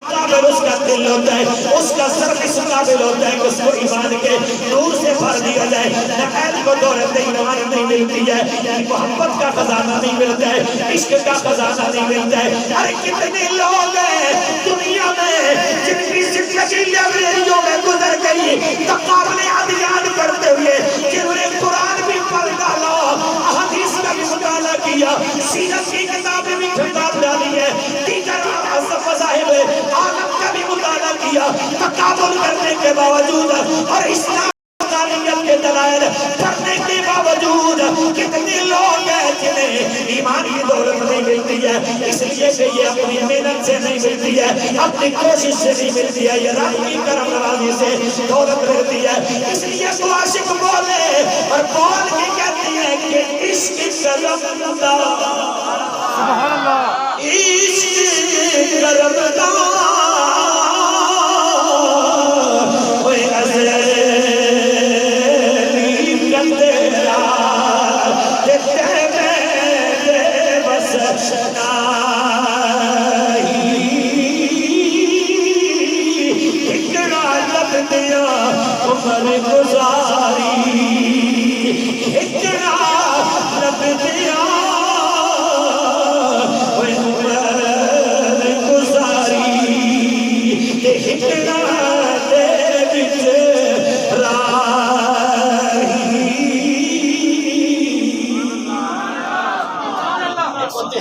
قابل اس کا دل ہوتا ہے، اس کا سر اس قابل ہوتا ہے کہ اس کو ایمان کے نور سے بھر دیا جائے. نقائد کو دولت ایمان نہیں ملتی ہے، محبت کا خزانہ نہیں ملتا ہے، عشق کا خزانہ نہیں ملتا ہے. ارے کتنے لوگ ہیں دنیا میں جن کی زندگی لائبریریوں میں گزر گئی تقابل ادیان کرتے ہوئے، جنہوں نے قرآن بھی پڑھ ڈالا، احادیث کا بھی مطالعہ کیا، سیرت کی کتابیں بھی کتاب ڈالی ہے، دیگر مذاہب عالم کا بھی مطالعہ کیا، تقابل کرنے کے باوجود اور اسلام کے دلائل پڑھنے کے باوجود کتنے لوگ ہیں جنہیں ایمان کی دولت نہیں ملتی ہے، اس لیے کہ یہ اپنی محنت سے نہیں ملتی ہے، اپنی کوشش سے نہیں ملتی ہے، یہ رب کی کرم نوازی سے دولت ملتی ہے. اس لیے تو عاشق بولے اور بول کے کہتی ہے کہ عشق کرم دا، سبحان اللہ، عشق کرم دا عمر گزاری اتنا لب دیا عمر گزاری اتنا دے بچ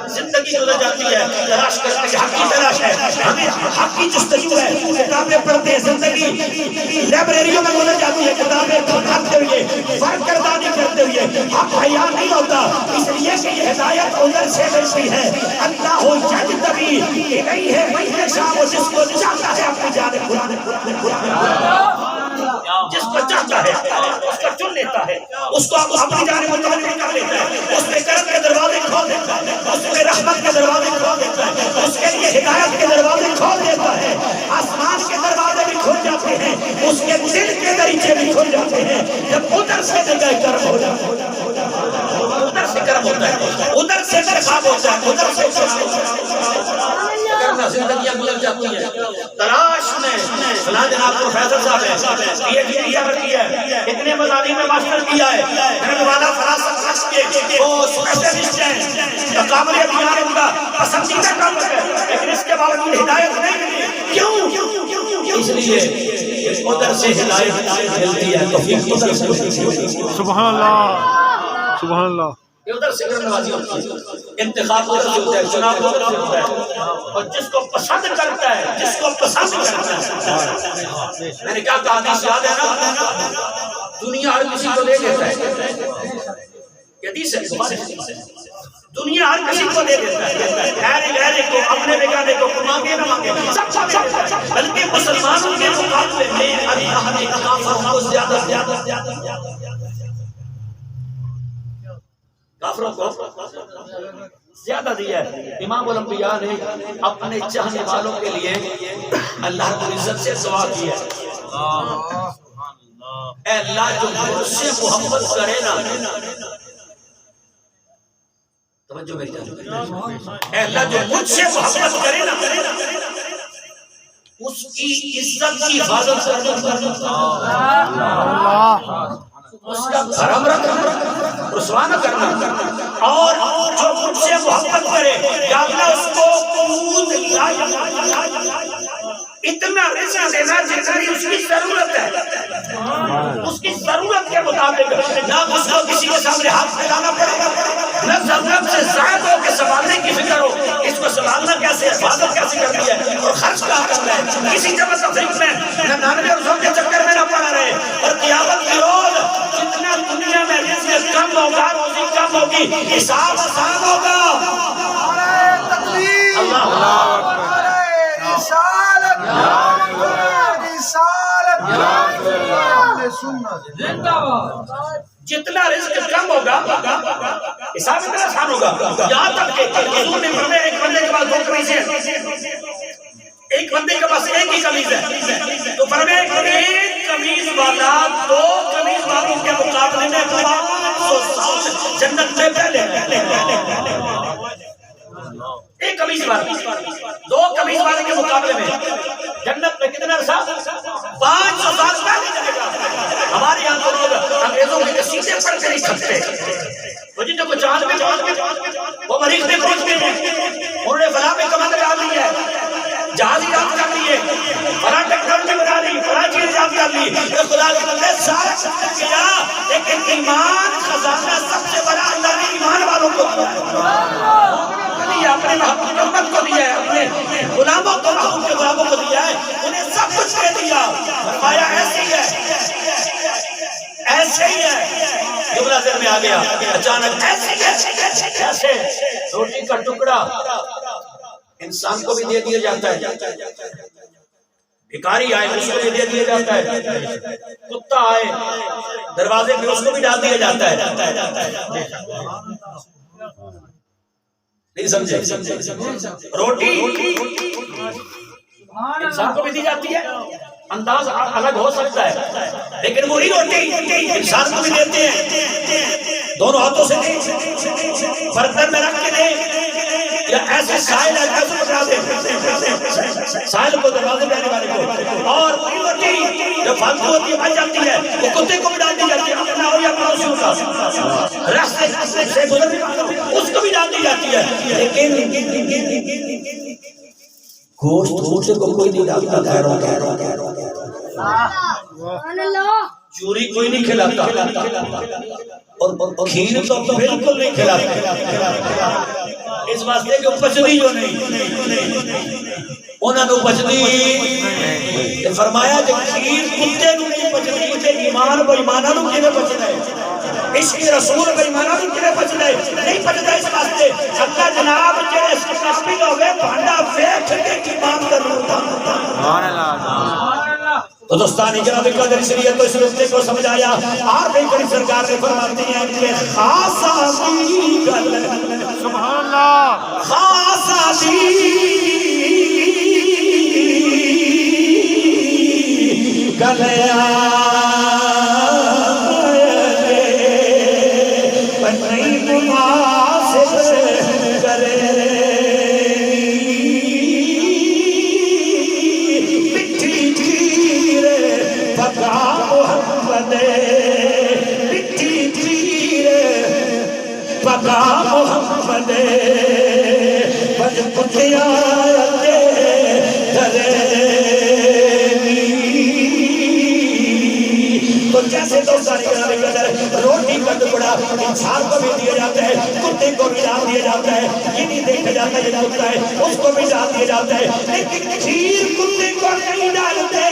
زندگی گزر جاتی ہے، تلاش کرتے ہیں، حق کی تلاش ہے، ہمیں حق کی جستجو ہے، کتابیں پڑھتے ہیں، زندگی لائبریریوں میں گزر جاتی ہے، کتابیں پڑھتے ہوئے، فرق کردانی کرتے ہوئے، حق حیا نہیں ہوتا. اس لیے کہ یہ ہدایت ادھر سے ملتی ہے. اللہ یجتبی الیہ من یشاء، جس کو چاہتا ہے اپنی جانب جس کو چاہتا ہے اس کو چن لیتا ہے، اس کو اپنی جانب متوجہ کر لیتا ہے، اس میں کرم کے دروازے کھول دیتا ہے، اس میں رحمت کے دروازے کھول دیتا ہے، اس کے لیے ہدایت کے دروازے کھول دیتا ہے. آسمان کے دروازے بھی کھل جاتے ہیں، اس کے دل کے دریچے بھی کھل جاتے ہیں. جب ادھر سے نگاہ کرم ہو جاتا ہے، ادھر سے کرم ہوتا ہے، ادھر سے مرخاب ہوتا ہے، ادھر سے کرنا. زندگیاں گزر جاتی ہیں تلاش میں. فلاں جناب پروفیسر صاحب ہے، پی ایچ ڈی کیا ہے، اتنے مضامین میں ماسٹر کیا ہے، والا فراست خاص کے وہ اسپیشلسٹ ہیں، تقابل ادیان ان کا پسندیدہ کام ہے، لیکن اس کے باوجود ہدایت نہیں ملی. کیوں؟ اس لیے ادھر سے ہدایت ملتی ہے، توفیق ادھر سے ملتی ہے. سبحان اللہ، سبحان اللہ. یہ ادھر سے کرم نوازی ہوتی ہے، انتخاب ادھر سے ہوتا ہے، چناب ادھر سے ہوتا ہے، اور جس کو پسند کرتا ہے، جس کو پسند کرتا ہے. میں نے کہا کہ حدیث یاد ہے نا، دنیا ہر کسی کو دے دیتا ہے. یہ حدیث ہے، دنیا ہر کسی کو دے دیتا ہے، غیر کو، اپنے بیگانے کو مانگے نہ مانگے سب کو دے دیتا ہے. بلکہ مسلمانوں کے مقابلے میں اہل کافر کو زیادہ کافروں کو زیادہ دیا ہے. امام الانبیاء نے اپنے چاہنے والوں کے لیے اللہ کی عزت سے دعا کی ہے، اے اللہ جو مجھ سے محبت کرے نا، توجہ میری جان، اے اللہ جو مجھ سے محبت کرے نا، اس کی عزت کی حفاظت کرنا، اس کا کرم رکھنا، رسوا نہ کرنا. اور جو مجھ سے محبت کرے یا اللہ اس کو قوت اتنا رزق دینا جتنی اس کی ضرورت ہے، اس کی ضرورت کے مطابق. نہ اس کو کسی کے سامنے ہاتھ پھیلانا پڑے گا، نہ ضرورت سے زائد ہو کے سنبھالنے کی فکر ہو، اس کو سنبھالنا کیسے، حفاظت کیسے کرنی ہے، اور خرچ کہاں کرنا ہے. کسی جگہ تفریق میں نہ نانوے رسول کے چکر میں نہ پڑا رہے. اور قیامت کی روز جتنا دنیا میں رزق کم ہوگا، روزی کم ہوگی، حساب آسان ہوگا. جتنا رزق کم ہوگا حساب اتنا آسان ہوگا. یہاں تک کہ حضور نے فرمایا ایک بندے کے پاس 2 قمیضیں ہیں، ایک بندے کے پاس ایک ہی قمیض ہے، تو فرمایا ایک قمیض والا 2 قمیض والوں کے مقابلے میں 500 سال جنت میں پہلے. ایک قمیص والے، 2 قمیص والے کے مقابلے میں جنت میں کتنا عرصہ؟ 500 سال پہلے جائے گا۔ ہمارے یہاں تو لوگ انگریزوں کے قصیدے پڑھ کے نہیں تھکتے، وہ جن کو چاند میں وہ مریخ میں پہنچ گئے ہیں، انہوں نے فلاں میں کمند ڈال دی ہے، جہاز ایجاد کر لیے، فلاں ٹیکنالوجی بنا لی، فلاں چیز ایجاد کر لی، خدا کے بندے سارا کچھ کیا، لیکن ایمان خزانہ سب سے بڑا اللہ نے ایمان والوں کو دیا، اپنے محبوب کی امت کو دیا ہے، اپنے غلاموں کو، محبوب کے غلاموں کو دیا ہے، انہیں سب کچھ دے دیا۔ فرمایا ایسے ہی ہے، ایسے ہی ہے، جملہ ذہن میں آ گیا اچانک، ایسے ہی ہے جیسے روٹی کا ٹکڑا انسان کو بھی دے دیا جاتا ہے، بھکاری آئے اس کو بھی دے دیا جاتا ہے، کتا آئے دروازے پہ اس کو بھی ڈال دیا جاتا ہے، نہیں سمجھے؟ روٹی انسان کو بھی دی جاتی ہے، انداز الگ ہو سکتا ہے، لیکن وہی روٹی انسان کو بھی دیتے ہیں، دونوں ہاتھوں سے دیں، برتن میں رکھ کے دیں، یا ایسے سائل ہے ایسے پکڑا دیں، سائل کو دروازے پہ آنے والے کو، اور وہی روٹی جو فالتو ہوتی ہے بچ جاتی ہے وہ کتے کو بھی ڈال دی جاتی ہے، اپنا اور یا پڑوسیوں کا راستے سے گزرنے اس کو بھی ڈال دی جاتی ہے، لیکن گوشت کو کوئی نہیں ڈالتا، چوری کوئی نہیں کھلاتا، اور کھیر تو بالکل نہیں کھلاتا، اس واسطے کہ پچدی جو نہیں، انہوں نے پچدی فرمایا کہ کھیر کتے نو نہیں پچدی، تے ایمان و ایمانہ نو کیویں پچدا ہے، عشق رسول و ایمانہ نو کیویں پچدا ہے، نہیں پچدا، اس واسطے اللہ جناب جڑے سکاپی ہوے بھانڈا ویکھ کے ایمان دا نور سبحان اللہ۔ تو دوستانی جناب قدر شریعت کو اس نقطے کو سمجھایا، اور بے کڑی سرکار نے فرماتے ہیں کہ خاص آدھی گل، سبحان اللہ، خاص آدھی گلیا نہیں مناسب کرے مٹھی کھیر پکا محمد، مٹھی کھیر پکا محمد، بج پٹھیا تو جیسے دوستانی جناب قدر روٹی کا ٹکڑا انسان کو بھی دیا جاتا ہے، کتے کو بھی ڈال دیا جاتا ہے، یہ نہیں دیکھا جاتا یہ کتا ہے اس کو بھی ڈال دیا جاتا ہے، لیکن کھیر کتے کو نہیں ڈالتے،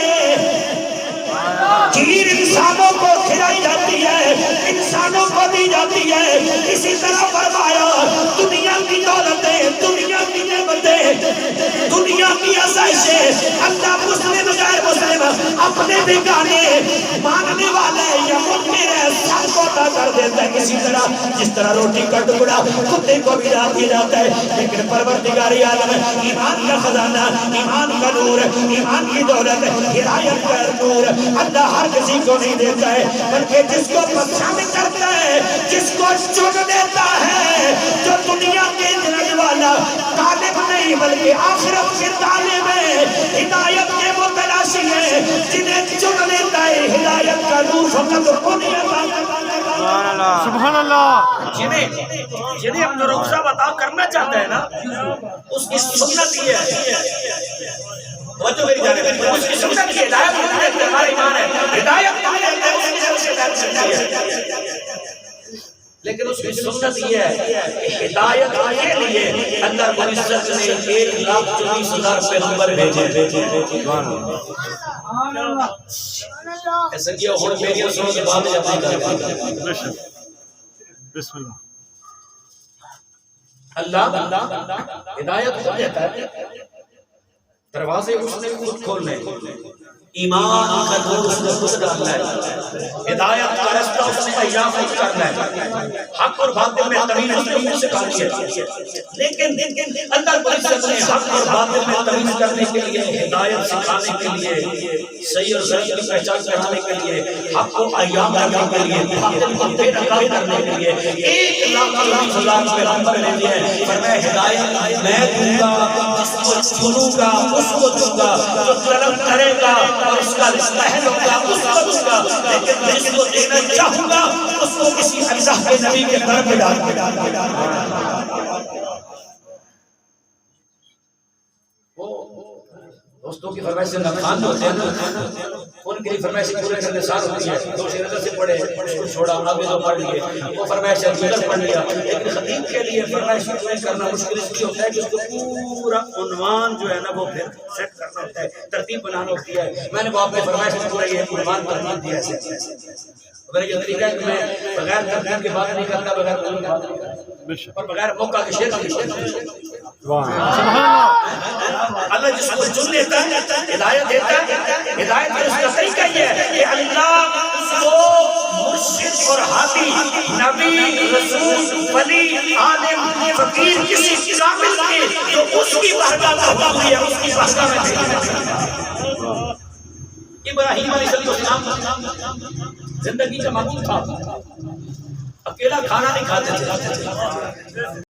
کھیر انسانوں کو کھلائی جاتی ہے، انسانوں کو دی جاتی ہے۔ اسی طرح فرمایا دنیا کی دولتیں، دنیا کی نعمتیں، دنیا کی آسائشیں اللہ مسلم غیر مسلم اپنے بیگانے ماننے والے یا منکر سب کو عطا کر دیتا ہے، اسی طرح جس طرح روٹی کا ٹکڑا کتے کو بھی ڈال دیا جاتا ہے، لیکن پروردگار عالم ایمان کا خزانہ، ایمان کا نور، ایمان کی دولت، ہدایت کا نور اللہ ہر کسی کو نہیں دیتا ہے، بلکہ جس کو پسند کرتا ہے، جس کو چن دیتا ہے، جو دنیا کے جنگ والا طالب نہیں بلکہ آخرت کے طالب ہے، ہدایت کے متلاشی ہے، جنہیں چن لیتا ہے ہدایت کا نور فقط انہیں عطا کرتا۔ سبحان اللہ، جنہیں اپنا رخصہ بتا کرنا چاہتا ہے نا، اس کی سنت یہ ہے، توجہ میری جانب، اس کی سنت یہ ہدایت ہے، ہمارا ایمان ہے، ہدایت ہے، لیکن اس کی سنت یہ ہے کہ ہدایت کے لیے اللہ رب العزت نے 1,24,000 پیغمبر بھیجے۔ ایسا کیا ہوں میری سنوں سے بات جب نہیں کرتا، بسم اللہ، اللہ ہدایت کو دیتا ہے، دروازے اس نے خود کھولنے، ایمان کا نور اس نے خود ڈالنا ہے، ہدایت کا رستہ اس نے عیاں خود کرنا ہے، حق اور باطل میں تمیز اس نے خود سکھانی ہے۔ لیکن اللہ کو عزت نے حق اور باطل میں تمیز کرنے کے لیے، ہدایت سکھانے کے لیے، صحیح اور غلط کی پہچان کرنے کے لیے، حق کو عیاں کرنے کے لیے، باطل کو بے نقاب کرنے کے لیے 1,40,000 پیغمبر بھیجے ہیں۔ فرمایا ہدایت میں دوں گا، جس کو چنوں گا اس کو دوں گا، جو طلب کرے گا اور اس کا رشتہ ہے ہوگا اس کو دوں گا، لیکن میں جس کو دینا چاہوں گا اس کو کسی اللہ کے نبی کے در پہ ڈال کے دوستوں کی فرمائش سے نقصان ہوتے ہیں، ان کی فرمائش پورے کرنے سال ہوتی ہے۔ دو شیر نظر سے پڑھے، اس کو چھوڑا، آگے تو پڑھ لیے، وہ فرمائش نظر پڑھ لیا۔ لیکن خطیب کے لیے فرمائش پورے کرنا مشکل اس لیے ہوتا ہے کہ اس کو پورا عنوان جو ہے نا وہ پھر سیٹ کرنا ہوتا ہے، ترتیب بنانا ہوتی ہے۔ میں نے وہ آپ کی فرمائش میں پورا یہ عنوان ترتیب دیا ہے۔ میرا یہ طریقہ ہے کہ میں بغیر ترتیب کے بات نہیں کرتا، بغیر بات نہیں کرتا، اور بغیر موقع کے شیر نہیں کرتا۔ اللہ جس کو چن لیتا ہے ہدایت دیتا ہے، ہدایت کا اس کا طریقہ یہ ہے کہ اللہ اس کو مرشد اور ہادی، نبی، رسول، ولی، عالم، فقیر، کسی کامل کے جو اس کی بارگاہ میں ہوئی ہے اس کی بارگاہ میں دیکھتا ہے۔ ابراہیم علیہ السلام زندگی کا معمول تھا، اکیلا کھانا نہیں کھاتے تھے۔